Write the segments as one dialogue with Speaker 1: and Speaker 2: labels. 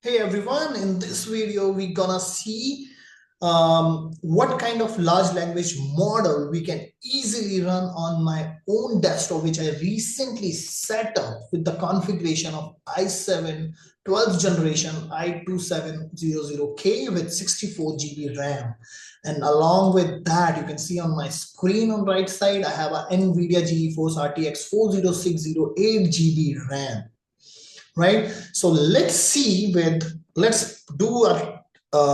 Speaker 1: Hey everyone, in this video we're gonna see what kind of large language model we can easily run on my own desktop, which I recently set up with the configuration of i7-12th generation i2700K with 64 GB RAM. And along with that, you can see on my screen on right side, I have a NVIDIA GeForce RTX 4060 8 GB RAM. Right? So let's do a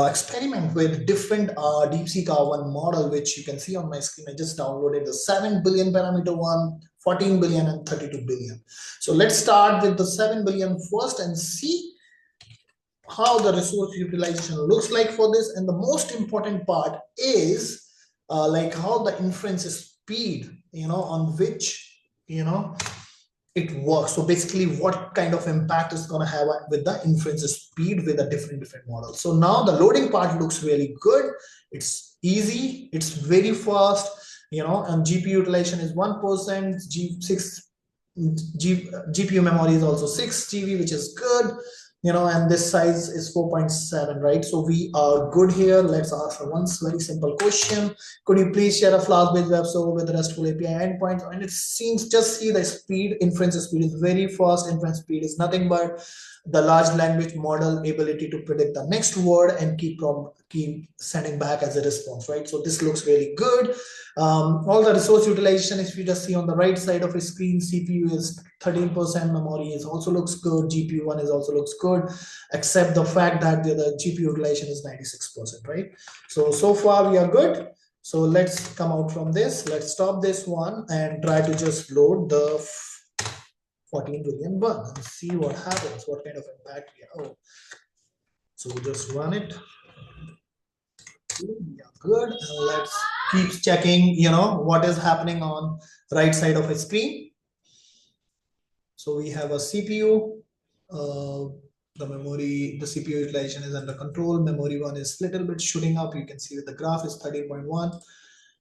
Speaker 1: experiment with different DeepSeekR1 model, which you can see on my screen. I just downloaded the 7 billion parameter one, 14 billion and 32 billion. So let's start with the 7 billion first and see how the resource utilization looks like for this. And the most important part is like how the inference speed, on which, it works. So basically what kind of impact is going to have with the inference speed with a different models. So now the loading part looks really good. It's easy. It's very fast, and GPU utilization is 1%. GPU memory is also 6 GB, which is good. And this size is 4.7, right? So we are good here. Let's ask one very simple question. Could you please share a Flask-based web server with RESTful API endpoints? And it seems, just see the speed, inference speed is very fast. Inference speed is nothing but the large language model ability to predict the next word and keep sending back as a response, right? So this looks really good. All the resource utilization, if you just see on the right side of the screen, CPU is 13%, memory is also looks good, GPU one is also looks good, except the fact that the GPU utilization is 96%, right? So far we are good. So let's come out from this. Let's stop this one and try to just load the 14 billion one and see what happens, what kind of impact we have. So just run it. Yeah, good. And let's keep checking, what is happening on right side of the screen. So we have a CPU, the memory, the CPU utilization is under control. Memory one is a little bit shooting up. You can see that the graph is 13.1.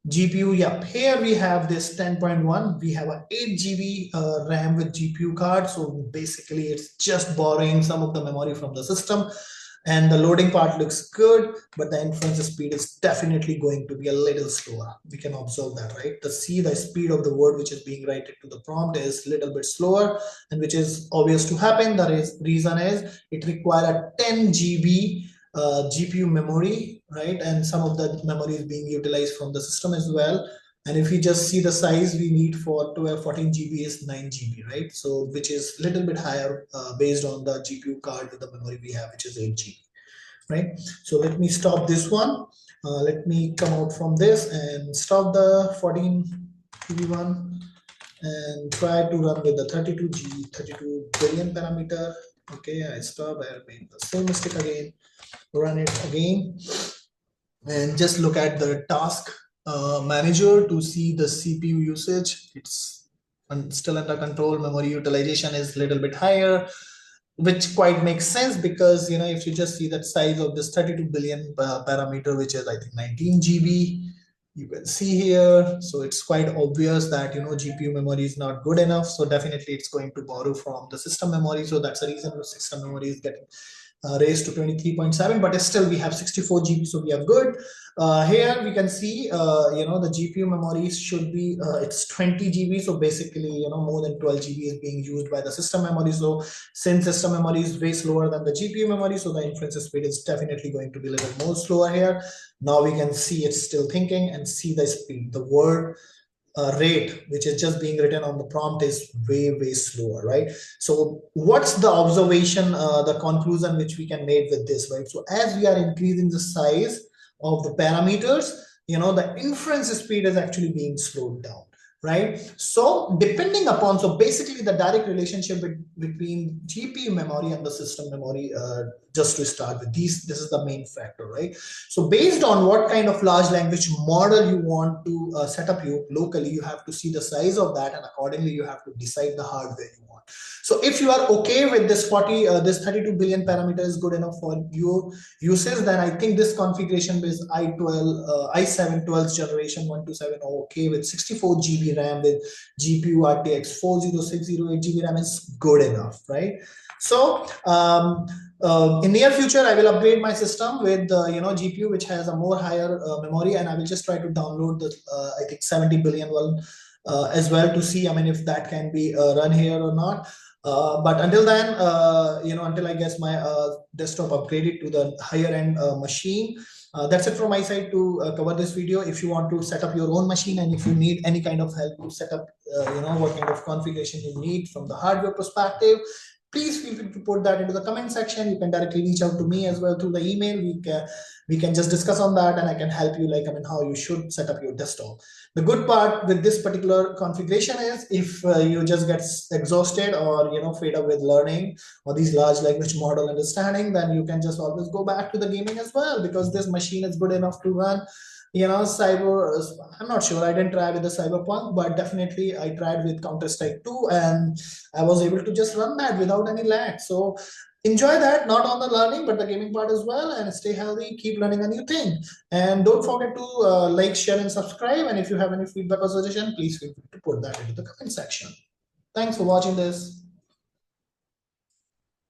Speaker 1: GPU, yeah, here we have this 10.1. We have a 8 GB RAM with GPU card. So basically it's just borrowing some of the memory from the system. And the loading part looks good, but the inference speed is definitely going to be a little slower. We can observe that, right? The speed of the word which is being written to the prompt is a little bit slower, and which is obvious to happen. The reason is it requires a 10 GB GPU memory, right? And some of that memory is being utilized from the system as well. And if you just see the size we need for 14 GB is 9 GB, right? So which is a little bit higher based on the GPU card with the memory we have, which is 8 GB, right? So let me stop this one. Let me come out from this and stop the 14 GB one and try to run with the 32 billion parameter. Okay, I stop. I made the same mistake again. Run it again and just look at the task manager to see the CPU usage. It's still under control. Memory utilization is a little bit higher, which quite makes sense because, if you just see that size of this 32 billion parameter, which is I think 19 GB, you can see here. So it's quite obvious that, GPU memory is not good enough. So definitely it's going to borrow from the system memory. So that's the reason the system memory is getting raised to 23.7, but still we have 64 GB, so we are good. Here we can see, the GPU memory should be, it's 20 GB, so basically, more than 12 GB is being used by the system memory. So since system memory is way slower than the GPU memory, so the inference speed is definitely going to be a little more slower here. Now we can see it's still thinking and see the speed. The word rate which is just being written on the prompt is way slower, right? So what's the observation, the conclusion which we can make with this, right? So as we are increasing the size of the parameters, the inference speed is actually being slowed down, right? So depending upon, so basically the direct relationship between GPU memory and the system memory, just to start with this is the main factor, right? So based on what kind of large language model you want to set up locally, you have to see the size of that, and accordingly you have to decide the hardware you want. So if you are okay with this 32 billion parameter is good enough for your uses, then I think this configuration based i7-12th generation 127 okay with 64 GB RAM with GPU RTX 40608 GB RAM is good enough, right? So in near future, I will upgrade my system with GPU which has a more higher memory, and I will just try to download the I think 70 billion one as well to see, I mean, if that can be run here or not. But until then, until I guess my desktop upgraded to the higher end machine, that's it from my side to cover this video. If you want to set up your own machine, and if you need any kind of help to set up, what kind of configuration you need from the hardware perspective, please feel free to put that into the comment section. You can directly reach out to me as well through the email. We can just discuss on that, and I can help you, like, I mean, how you should set up your desktop. The good part with this particular configuration is if you just get exhausted or fed up with learning or these large language model understanding, then you can just always go back to the gaming as well, because this machine is good enough to run I'm not sure, I didn't try with the Cyberpunk, but definitely I tried with Counter-Strike 2 and I was able to just run that without any lag. So enjoy that, not on the learning but the gaming part as well, and stay healthy, keep learning a new thing, and don't forget to like, share and subscribe, and if you have any feedback or suggestion, please feel free to put that into the comment section. Thanks for watching this.